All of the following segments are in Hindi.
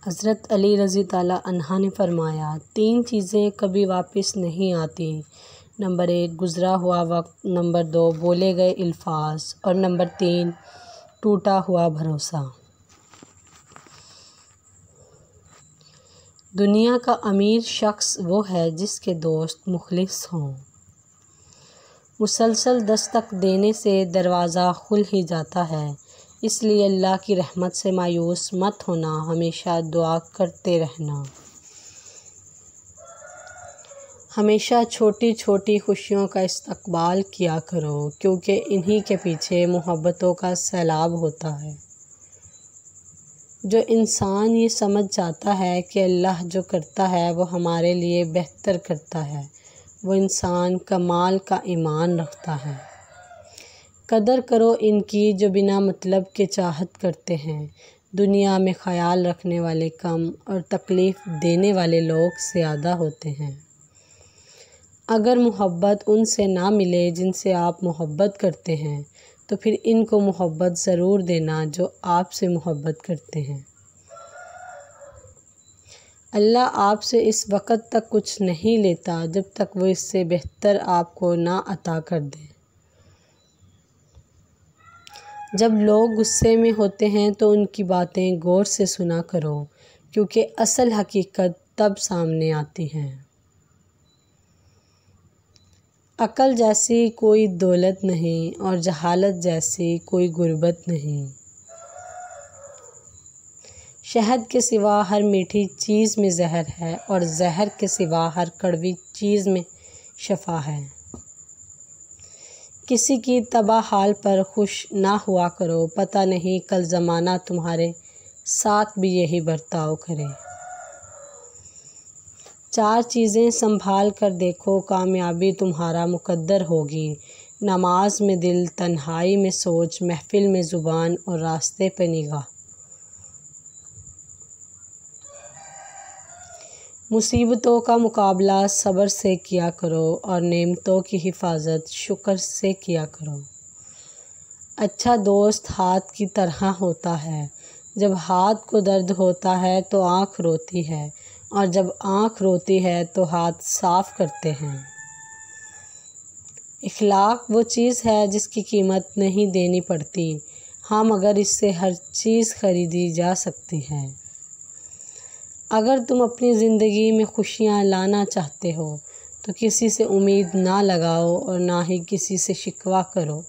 हज़रत अली रज़ी ताला अन्हा ने फरमाया, 3 चीज़ें कभी वापस नहीं आती। नंबर 1 गुज़रा हुआ वक्त, नंबर 2 बोले गए अल्फाज और नंबर 3 टूटा हुआ भरोसा। दुनिया का अमीर शख्स वो है जिसके दोस्त मुखलिस हों। मुसलसल दस्तक देने से दरवाज़ा खुल ही जाता है, इसलिए अल्लाह की रहमत से मायूस मत होना, हमेशा दुआ करते रहना। हमेशा छोटी छोटी खुशियों का इस्तकबाल किया करो, क्योंकि इन्हीं के पीछे मोहब्बतों का सैलाब होता है। जो इंसान ये समझ जाता है कि अल्लाह जो करता है वो हमारे लिए बेहतर करता है, वो इंसान कमाल का ईमान रखता है। कदर करो इनकी जो बिना मतलब के चाहत करते हैं। दुनिया में ख्याल रखने वाले कम और तकलीफ़ देने वाले लोग ज़्यादा होते हैं। अगर मोहब्बत उनसे ना मिले जिनसे आप मोहब्बत करते हैं, तो फिर इनको मोहब्बत ज़रूर देना जो आपसे मोहब्बत करते हैं। अल्लाह आपसे इस वक्त तक कुछ नहीं लेता जब तक वो इससे बेहतर आपको ना अता कर दे। जब लोग गुस्से में होते हैं तो उनकी बातें गौर से सुना करो, क्योंकि असल हकीकत तब सामने आती है। अक्ल जैसी कोई दौलत नहीं और जहालत जैसी कोई गुर्बत नहीं। शहद के सिवा हर मीठी चीज़ में जहर है और जहर के सिवा हर कड़वी चीज़ में शफा है। किसी की तबाह हाल पर खुश ना हुआ करो, पता नहीं कल ज़माना तुम्हारे साथ भी यही बर्ताव करे। 4 चीज़ें संभाल कर देखो, कामयाबी तुम्हारा मुकद्दर होगी। नमाज में दिल, तन्हाई में सोच, महफिल में ज़ुबान और रास्ते पे निगाह। मुसीबतों का मुकाबला सब्र से किया करो और नेमतों की हिफाजत शुक्र से किया करो। अच्छा दोस्त हाथ की तरह होता है। जब हाथ को दर्द होता है तो आँख रोती है, और जब आँख रोती है तो हाथ साफ़ करते हैं। इखलाक वो चीज़ है जिसकी कीमत नहीं देनी पड़ती, हाँ मगर इससे हर चीज़ ख़रीदी जा सकती है। अगर तुम अपनी ज़िंदगी में खुशियाँ लाना चाहते हो तो किसी से उम्मीद ना लगाओ और ना ही किसी से शिकवा करो।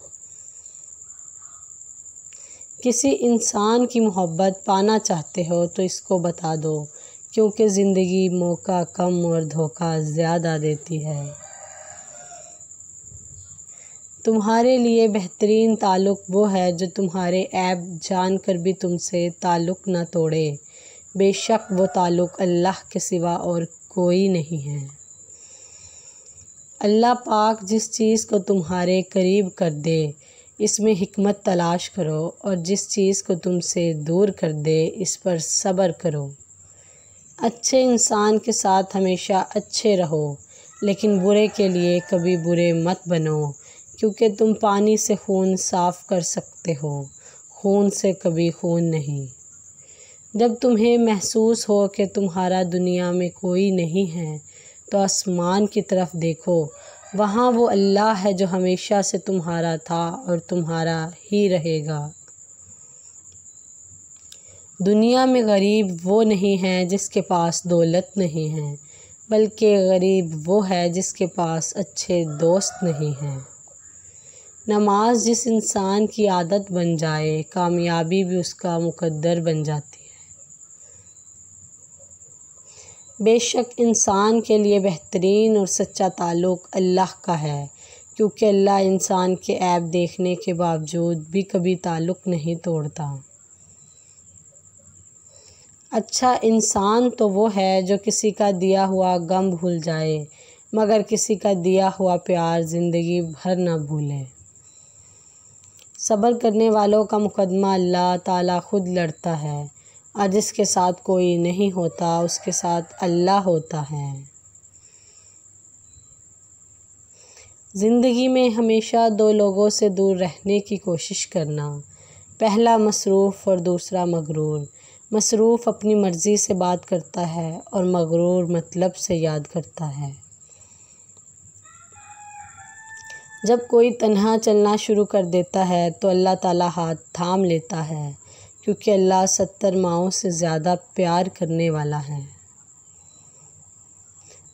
किसी इंसान की मोहब्बत पाना चाहते हो तो इसको बता दो, क्योंकि ज़िंदगी मौका कम और धोखा ज़्यादा देती है। तुम्हारे लिए बेहतरीन ताल्लुक़ वो है जो तुम्हारे ऐब जानकर भी तुमसे ताल्लुक़ न तोड़े। बेशक वो ताल्लुक़ अल्लाह के सिवा और कोई नहीं है। अल्लाह पाक जिस चीज़ को तुम्हारे करीब कर दे, इसमें हिकमत तलाश करो, और जिस चीज़ को तुमसे दूर कर दे, इस पर सब्र करो। अच्छे इंसान के साथ हमेशा अच्छे रहो, लेकिन बुरे के लिए कभी बुरे मत बनो, क्योंकि तुम पानी से खून साफ़ कर सकते हो, खून से कभी खून नहीं। जब तुम्हें महसूस हो कि तुम्हारा दुनिया में कोई नहीं है, तो आसमान की तरफ देखो, वहाँ वो अल्लाह है जो हमेशा से तुम्हारा था और तुम्हारा ही रहेगा। दुनिया में गरीब वो नहीं है जिसके पास दौलत नहीं है, बल्कि गरीब वो है जिसके पास अच्छे दोस्त नहीं हैं। नमाज जिस इंसान की आदत बन जाए, कामयाबी भी उसका मुकद्दर बन जाती है। बेशक इंसान के लिए बेहतरीन और सच्चा ताल्लुक़ अल्लाह का है, क्योंकि अल्लाह इंसान के ऐब देखने के बावजूद भी कभी ताल्लुक़ नहीं तोड़ता। अच्छा इंसान तो वो है जो किसी का दिया हुआ गम भूल जाए, मगर किसी का दिया हुआ प्यार ज़िंदगी भर न भूले। सब्र करने वालों का मुकदमा अल्लाह ताला खुद लड़ता है, और जिसके साथ कोई नहीं होता उसके साथ अल्लाह होता है। ज़िंदगी में हमेशा 2 लोगों से दूर रहने की कोशिश करना, पहला मसरूफ़ और दूसरा मगरूर। मसरूफ़ अपनी मर्ज़ी से बात करता है और मगरूर मतलब से याद करता है। जब कोई तन्हा चलना शुरू कर देता है तो अल्लाह ताला हाथ थाम लेता है, क्योंकि अल्लाह 70 माओं से ज़्यादा प्यार करने वाला है।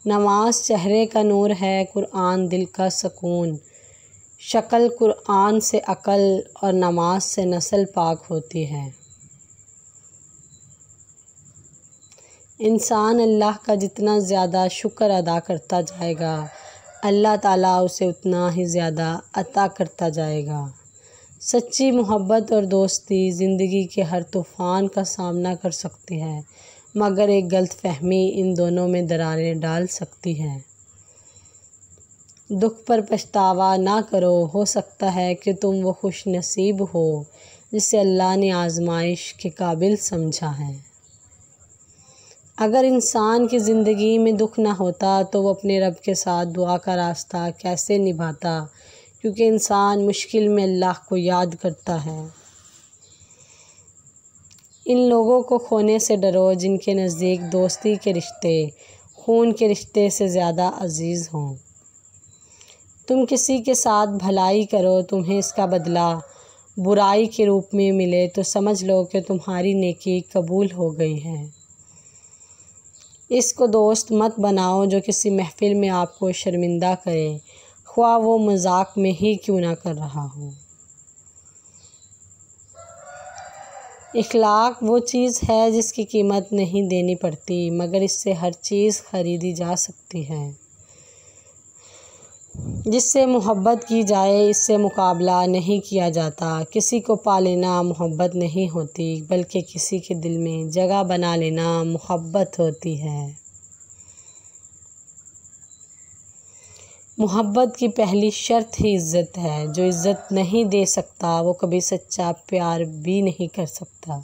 नमाज चेहरे का नूर है, कुरान दिल का सुकून। शक्ल कुरान से अकल और नमाज से नस्ल पाक होती है। इंसान अल्लाह का जितना ज़्यादा शुक्र अदा करता जाएगा, अल्लाह ताला उसे उतना ही ज़्यादा अता करता जाएगा। सच्ची मोहब्बत और दोस्ती ज़िंदगी के हर तूफ़ान का सामना कर सकती है, मगर एक गलतफ़हमी इन दोनों में दरारें डाल सकती है। दुख पर पछतावा ना करो, हो सकता है कि तुम वो खुश नसीब हो जिसे अल्लाह ने आजमाइश के काबिल समझा है। अगर इंसान की ज़िंदगी में दुख ना होता तो वो अपने रब के साथ दुआ का रास्ता कैसे निभाता, क्योंकि इंसान मुश्किल में अल्लाह को याद करता है। इन लोगों को खोने से डरो जिनके नज़दीक दोस्ती के रिश्ते खून के रिश्ते से ज़्यादा अजीज़ हों। तुम किसी के साथ भलाई करो, तुम्हें इसका बदला बुराई के रूप में मिले तो समझ लो कि तुम्हारी नेकी कबूल हो गई है। इसको दोस्त मत बनाओ जो किसी महफिल में आपको शर्मिंदा करे, ख्वाह वो मजाक में ही क्यों ना कर रहा हो। इखलाक वो चीज़ है जिसकी कीमत नहीं देनी पड़ती, मगर इससे हर चीज़ ख़रीदी जा सकती है। जिससे मोहब्बत की जाए, इससे मुकाबला नहीं किया जाता। किसी को पा लेना मोहब्बत नहीं होती, बल्कि किसी के दिल में जगह बना लेना मोहब्बत होती है। मोहब्बत की पहली शर्त ही इज़्ज़त है। जो इज़्ज़त नहीं दे सकता वो कभी सच्चा प्यार भी नहीं कर सकता।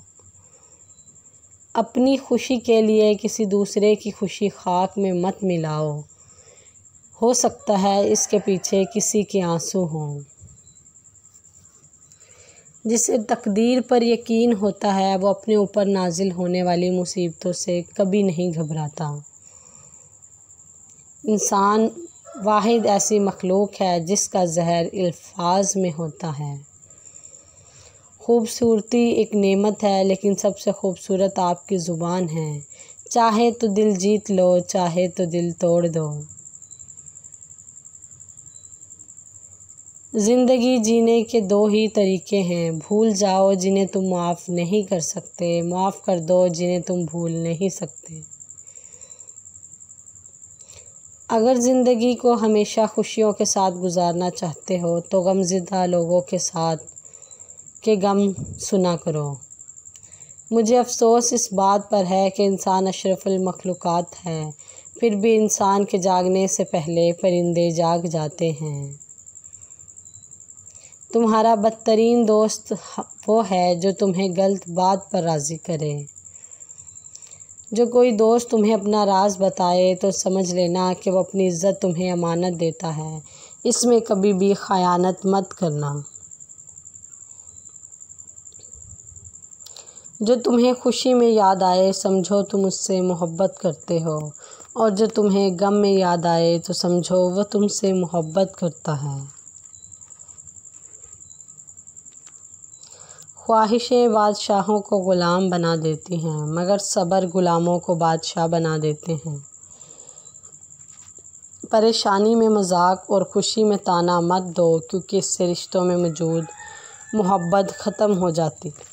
अपनी खुशी के लिए किसी दूसरे की खुशी खाक में मत मिलाओ, हो सकता है इसके पीछे किसी के आंसू हों। जिसे तकदीर पर यकीन होता है वो अपने ऊपर नाजिल होने वाली मुसीबतों से कभी नहीं घबराता। इंसान वाहिद ऐसी मखलूक है जिसका ज़हर अल्फाज में होता है। खूबसूरती एक नेमत है, लेकिन सबसे खूबसूरत आपकी ज़ुबान है। चाहे तो दिल जीत लो, चाहे तो दिल तोड़ दो। ज़िंदगी जीने के दो ही तरीके हैं, भूल जाओ जिन्हें तुम माफ़ नहीं कर सकते, माफ़ कर दो जिन्हें तुम भूल नहीं सकते। अगर ज़िंदगी को हमेशा खुशियों के साथ गुजारना चाहते हो तो गमज़दा लोगों के साथ के गम सुना करो। मुझे अफ़सोस इस बात पर है कि इंसान अशरफुल मखलूक़ात है, फिर भी इंसान के जागने से पहले परिंदे जाग जाते हैं। तुम्हारा बदतरीन दोस्त वो है जो तुम्हें गलत बात पर राज़ी करे। जो कोई दोस्त तुम्हें अपना राज बताए तो समझ लेना कि वो अपनी इज़्ज़त तुम्हें अमानत देता है। इसमें कभी भी ख़यानत मत करना। जो तुम्हें खुशी में याद आए समझो तुम उससे मोहब्बत करते हो, और जो तुम्हें गम में याद आए तो समझो वह तुमसे मोहब्बत करता है। ख्वाहिशें बादशाहों को ग़ुलाम बना देती हैं, मगर सब्र ग़ुलामों को बादशाह बना देते हैं। परेशानी में मजाक और खुशी में ताना मत दो, क्योंकि इससे रिश्तों में मौजूद मोहब्बत ख़त्म हो जाती है।